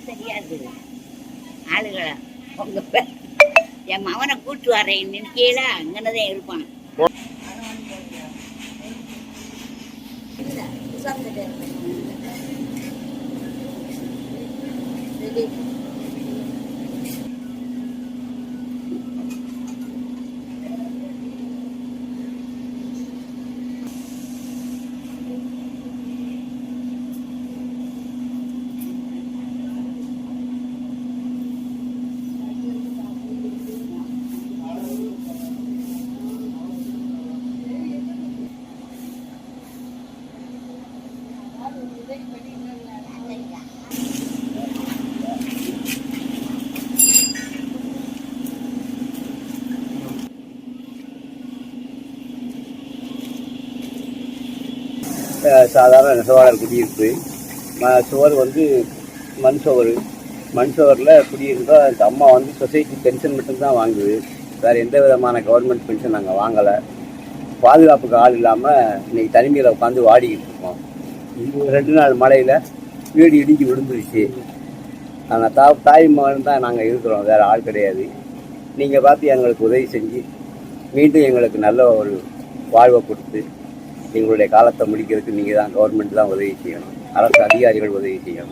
தெரியாது ஆளுகளை உங்க என் மவனை கூட்டு வரேன் நினைக்கல அங்கனதான் இருப்பான். சாதாரண நெசவாளர் குடியிருப்பு. சுவர் வந்து மண் சுவரில் குடியிருந்தோம். அந்த அம்மா வந்து சொசைட்டி பென்ஷன் மட்டும்தான் வாங்குது. வேறு எந்த விதமான கவர்மெண்ட் பென்ஷன் நாங்கள் வாங்கலை. பாதுகாப்புக்கு ஆள் இல்லாமல் இன்றைக்கி தனிமையில் உட்காந்து வாடிக்கிட்டு இருக்கோம். 2 நாள் மழையில் வீடு இடிஞ்சு விழுந்துருச்சு. ஆனால் தாய் மகன் தான் நாங்கள் இருக்கிறோம், வேறு ஆள் கிடையாது. நீங்கள் பார்த்து எங்களுக்கு உதவி செஞ்சு மீண்டும் எங்களுக்கு நல்ல ஒரு வாழ்வை கொடுத்து எங்களுடைய காலத்தை முடிக்கிறதுக்கு நீங்கள் தான், கவர்மெண்ட் தான் உதவி செய்யணும். அரசு அதிகாரிகள் உதவி செய்யணும்.